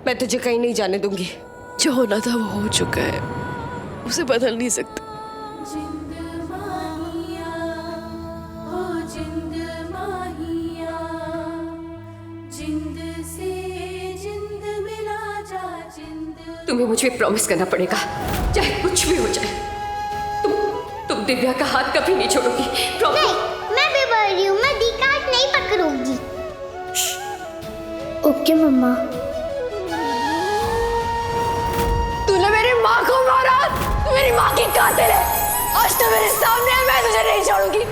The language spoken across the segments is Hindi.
मैं तुझे कहीं नहीं जाने दूंगी। जो होना था वो हो चुका है, उसे बदल नहीं सकते। तुम्हें मुझे प्रॉमिस करना पड़ेगा, चाहे कुछ भी हो जाए। तुम दिव्या का हाथ कभी नहीं छोड़ोगी। नहीं, मैं भी बोल रही हूँ, मैं दी का हाथ नहीं पकड़ूंगी। ओके मम्मा। तूने मेरी माँ को मारा, तू मेरी माँ की कातिल है। आज तो मेरे सामने है, मैं तुझे नहीं छोड़ूंगी।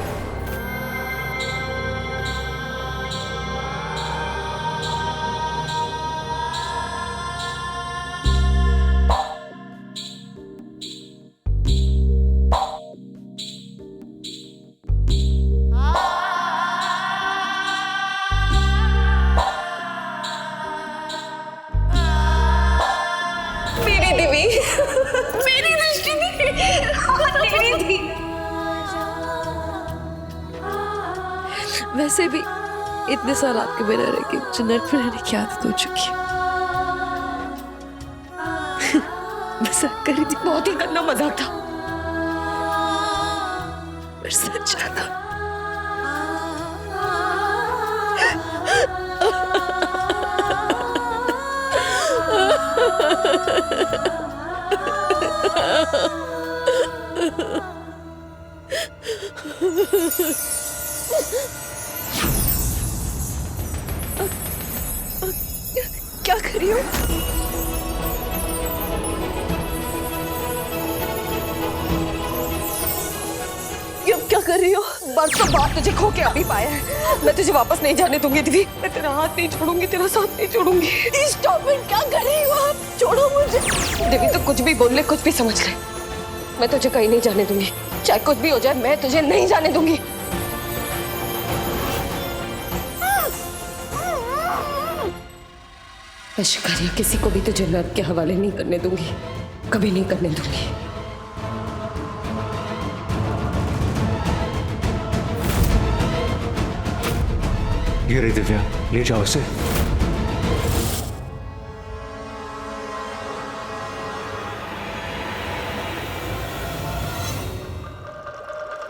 मेरी दृष्टि थी। वैसे भी इतने साल आपके बिना रह के जन्नत में रहने की आदत हो चुकी है। मजाक करी थी, बहुत ही गंदा मजाक था। पर सच्चा था। क्या कर रही हो? क्या कर रही हो? बरसों बाद तुझे खो के अभी पाया है। मैं तुझे वापस नहीं जाने दूंगी दिव्य। मैं तेरा हाथ नहीं छोड़ूंगी, तेरा साथ नहीं छोड़ूंगी। Stop it! क्या कर रही हो आप? छोड़ो मुझे। दिव्य तो कुछ भी बोल ले, कुछ भी समझ ले, मैं तुझे कहीं नहीं जाने दूंगी। चाहे कुछ भी हो जाए, मैं तुझे नहीं जाने दूंगी। मैं शिकारिया किसी को भी तुझे नर्क के हवाले नहीं करने दूंगी, कभी नहीं करने दूंगी। ये रही दिव्या, ले जाओ इसे।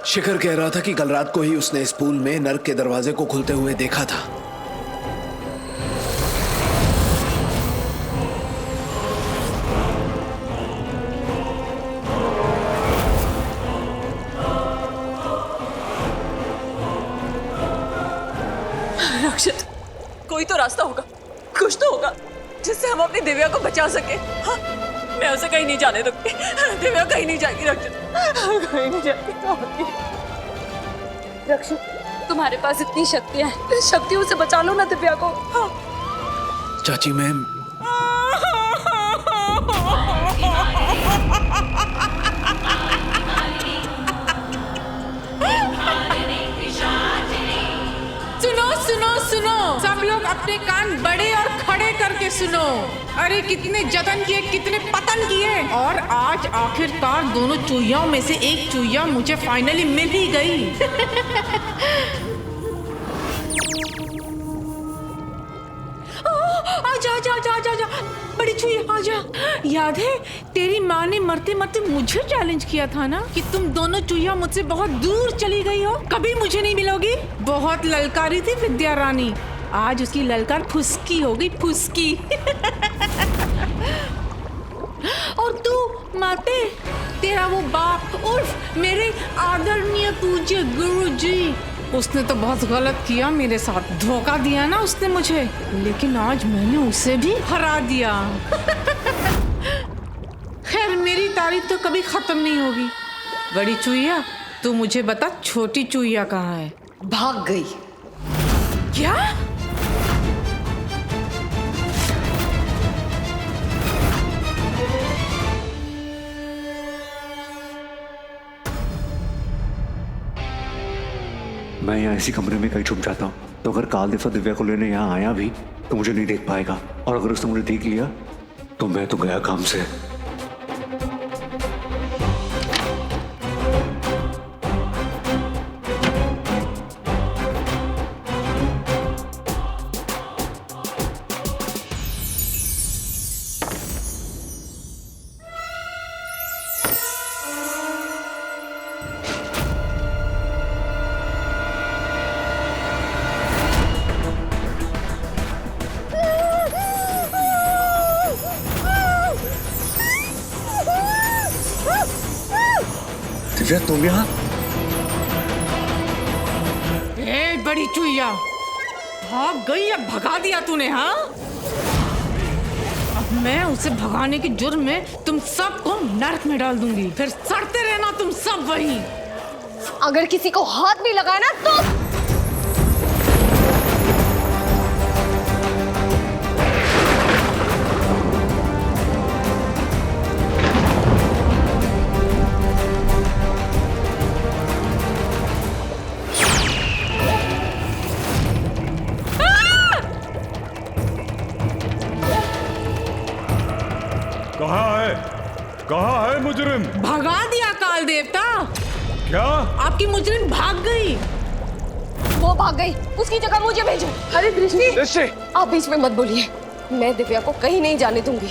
शिखर कह रहा था कि कल रात को ही उसने इस पूल में नर्क के दरवाजे को खुलते हुए देखा था। रक्षित, कोई तो रास्ता होगा, कुछ तो होगा जिससे हम अपनी दिव्या को बचा सके। हाँ? मैं उसे कहीं नहीं जाने दूंगी। दिव्या कहीं नहीं जाएगी रक्षित, कहीं नहीं जाएगी। रक्षित, तुम्हारे पास इतनी शक्तियां हैं, शक्तियों से बचा लो ना दिव्या को। हाँ। चाची मैम, सुनो, सब लोग अपने कान बड़े और खड़े करके सुनो। अरे कितने जतन किए, कितने पतन किए, और आज आखिरकार दोनों चूहियों में से एक चूहिया मुझे फाइनली मिल ही गई। आजा, बड़ी चूहिया आजा। याद है तेरी माँ ने मरते मरते मुझे चैलेंज किया था ना कि तुम दोनों चूहिया मुझसे बहुत दूर चली गई हो, कभी मुझे नहीं मिलोगी। बहुत ललकारी थी विद्या रानी, आज उसकी ललकार फुसकी हो गई, फुसकी। और तू माते, तेरा वो बाप उर्फ मेरे आदरणीय पूज्य गुरुजी, उसने तो बहुत गलत किया मेरे साथ, धोखा दिया ना उसने मुझे, लेकिन आज मैंने उसे भी हरा दिया। खैर मेरी तारीफ तो कभी खत्म नहीं होगी। बड़ी चूहिया, तू मुझे बता, छोटी चूहिया कहाँ है? भाग गई। क्या? मैं यहाँ इसी कमरे में कहीं छुप जाता हूँ, तो अगर काल दिवसा दिव्या को लेने यहाँ आया भी तो मुझे नहीं देख पाएगा, और अगर उसने मुझे देख लिया तो मैं तो गया काम से। दिव्या तुम यहाँ? ए बड़ी चुईया, भाग गई या भगा दिया तूने? हाँ, अब मैं उसे भगाने के जुर्म में तुम सबको नरक में डाल दूंगी, फिर सड़ते रहना तुम सब वहीं। अगर किसी को हाथ भी लगाया ना तो कहाँ है मुजरिम? भगा दिया काल देवता। क्या? आपकी मुजरिम भाग गई। वो भाग गई, उसकी जगह मुझे भेजो। अरे दृष्टि, आप बीच में मत बोलिए, मैं दिव्या को कहीं नहीं जाने दूंगी।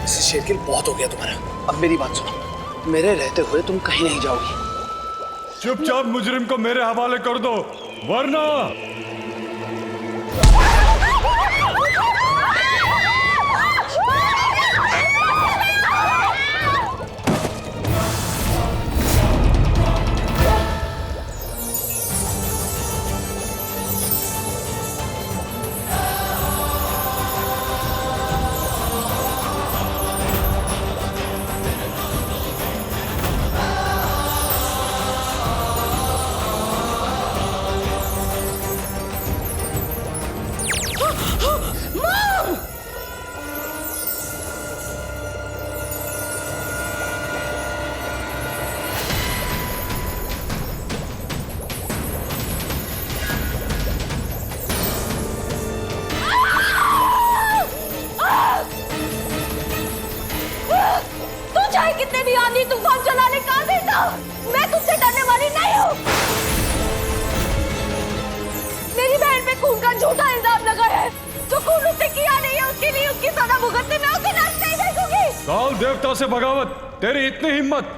शेरगिल बहुत हो गया तुम्हारा, अब मेरी बात सुनो, मेरे रहते हुए तुम कहीं नहीं जाओगी। चुपचाप मुजरिम को मेरे हवाले कर दो, वरना चाहे कितने भी आंधी तूफान चलाने का देता, मैं तुझसे डरने वाली नहीं हूँ। मेरी बहन पे खून का झूठा इल्जाम लगा है, जो खून उसने किया नहीं है उसके लिए उसकी सजा भुगतने में उसे लाश नहीं देखूंगी। काल देवता से बगावत, तेरी इतनी हिम्मत?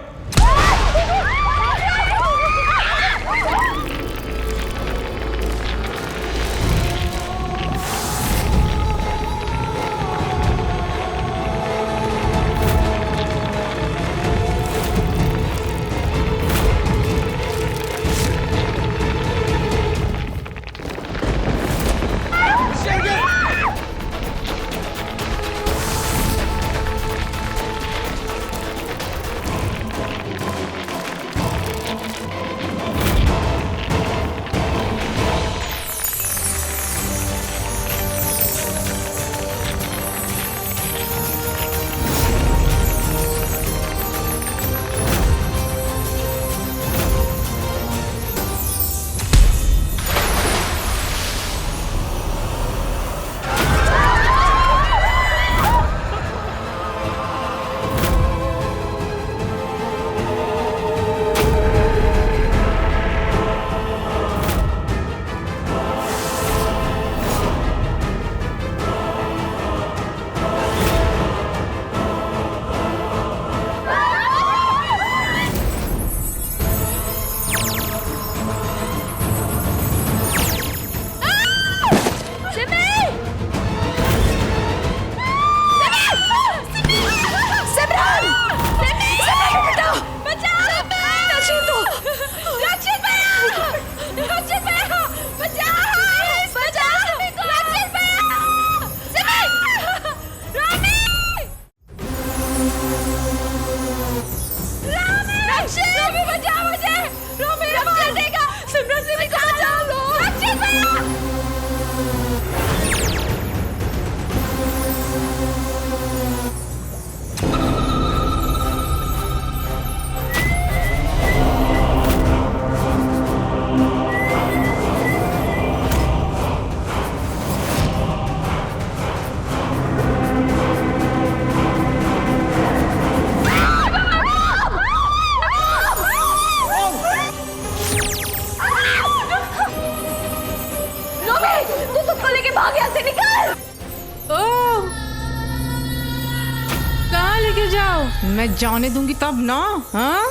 मैं जाने दूंगी तब ना। हाँ,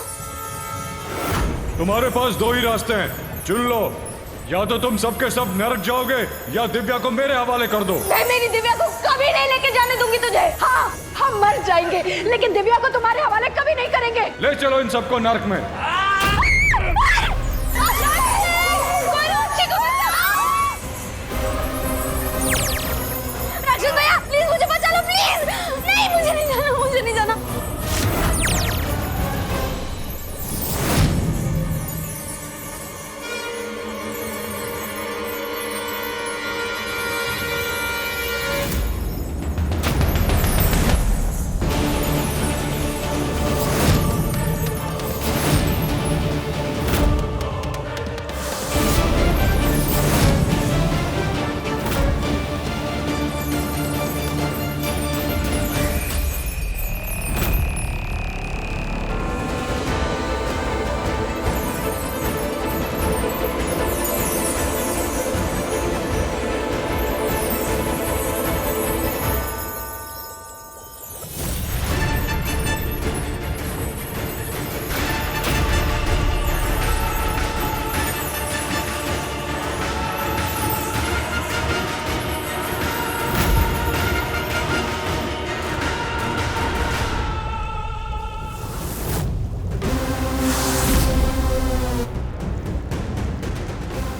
तुम्हारे पास दो ही रास्ते हैं, चुन लो। या तो तुम सबके सब नरक जाओगे या दिव्या को मेरे हवाले कर दो। मैं मेरी दिव्या को कभी नहीं लेके जाने दूंगी तुझे। हाँ, हम मर जाएंगे लेकिन दिव्या को तुम्हारे हवाले कभी नहीं करेंगे। ले चलो इन सबको नर्क में। राक्षस भैया प्लीज मुझे बचा लो प्लीज। नहीं मुझे नहीं जाना, मुझे नहीं जाना।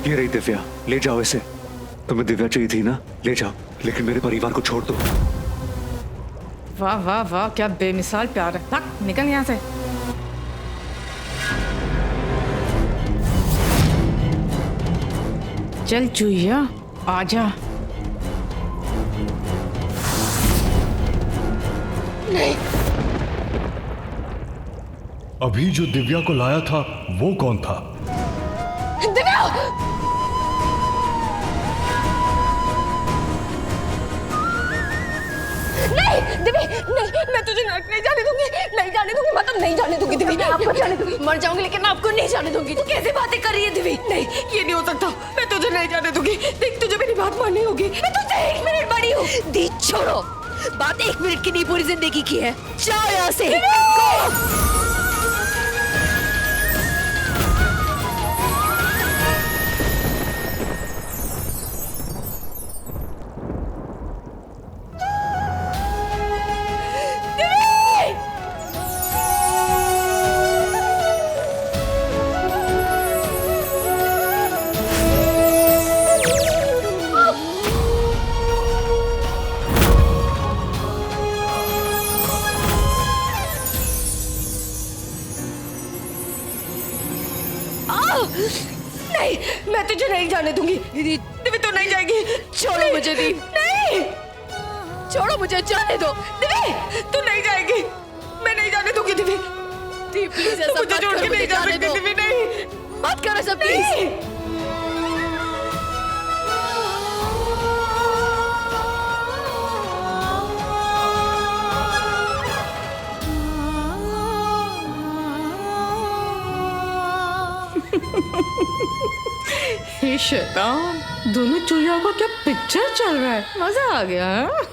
ये रही दिव्या, ले जाओ इसे। तुम्हें दिव्या चाहिए थी ना, ले जाओ, लेकिन मेरे परिवार को छोड़ दो। वाह वाह वाह, क्या बेमिसाल प्यार है। भाग निकल यहाँ से। चल चूहिया आजा। अभी जो दिव्या को लाया था वो कौन था? दिव्या! नहीं दिव्या, नहीं, मैं तुझे नर्क नहीं जाने दूंगी, नहीं जाने दूंगी, मतलब नहीं जाने दूंगी दिव्या, आपको जाने दूंगी, मर जाऊंगी लेकिन आपको नहीं जाने दूंगी। तू कैसे बातें कर रही है दिव्या? नहीं, ये नहीं हो सकता, मैं तुझे नहीं जाने दूंगी। देख तुझे मेरी बात माननी होगी, मैं तुझसे 1 मिनट बड़ी हूँ। दी छोड़ो, बात 1 मिनट की नहीं पूरी जिंदगी की है। जाओ यहाँ से। नहीं, मैं तुझे नहीं जाने दूंगी। दीदी, दिव्या तो नहीं जाएगी। छोड़ो मुझे दी। नहीं, छोड़ो मुझे, जाने दो। दिव्या, तू नहीं जाएगी। मैं नहीं जाने दूंगी दिव्या। दी प्लीज ऐसा मुझे छोड़ के नहीं जा सकती दिव्या, नहीं। मत करो सब प्लीज। हे शैतान, दोनों चूहियों को क्या पिक्चर चल रहा है। मजा आ गया है?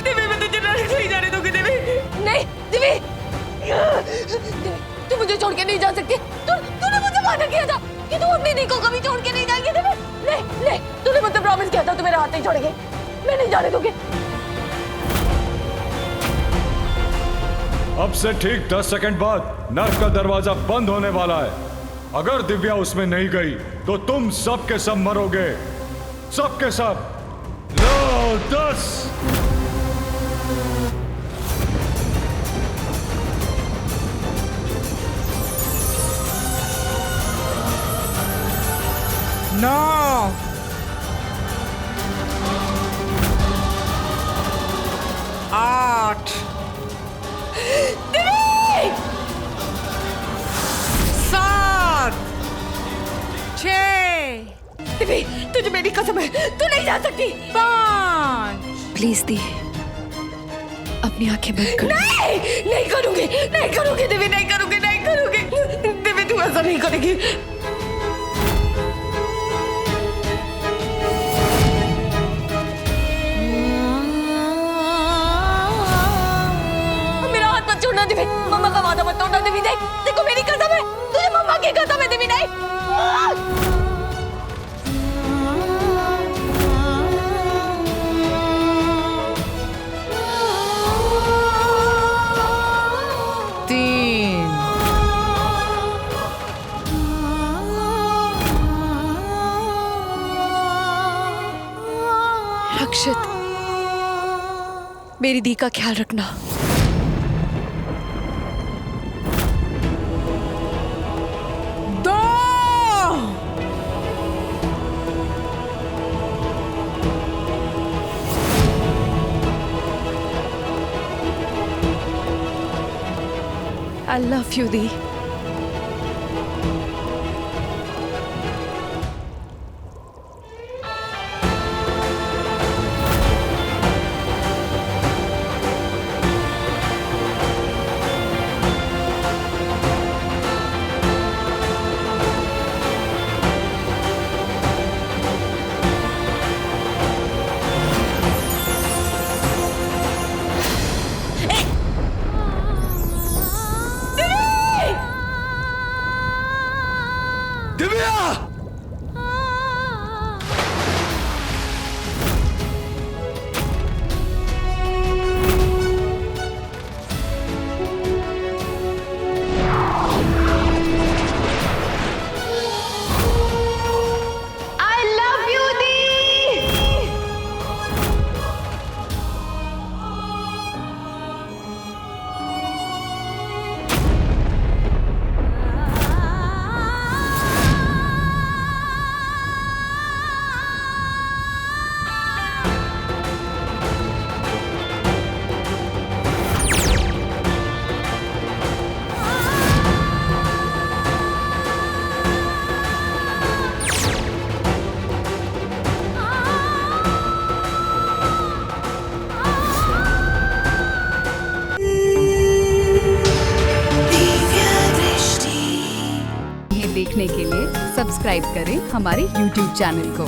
दिव्या, मैं तुझे नहीं जाने दूंगी दिव्या। नहीं, दिव्या, तू मुझे छोड़ के नहीं जा सकती। तूने मुझे वादा किया था कि तू अपनी दी को कभी छोड़ के नहीं जाएगी दिव्या। नहीं, नहीं, तूने मुझे प्रॉमिस किया था तू मेरा हाथ नहीं छोड़ेगी। मैं नहीं जाने दूंगी। अब से ठीक 10 सेकंड बाद नर्क का दरवाजा बंद होने वाला है। अगर दिव्या उसमें नहीं गई तो तुम सब के सब मरोगे, सब के सब। लो 10। No! 8 तुझे मेरी कसम है, तू नहीं जा सकती। 5 प्लीज दी, अपनी आंखें बंद कर। नहीं, नहीं करूंगी, नहीं करूंगी देवी, नहीं करूंगी, नहीं करूंगी देवी, तू ऐसा नहीं करेगी। मेरा हाथ मत छोड़ना देवी, मम्मा का वादा मत तोड़ना देवी। देख, देखो मेरी कसम है, तुझे मम्मा की कसम है देवी। नहीं रक्षित, मेरी दी का ख्याल रखना। I love you, दी। देखने के लिए सब्सक्राइब करें हमारे YouTube चैनल को।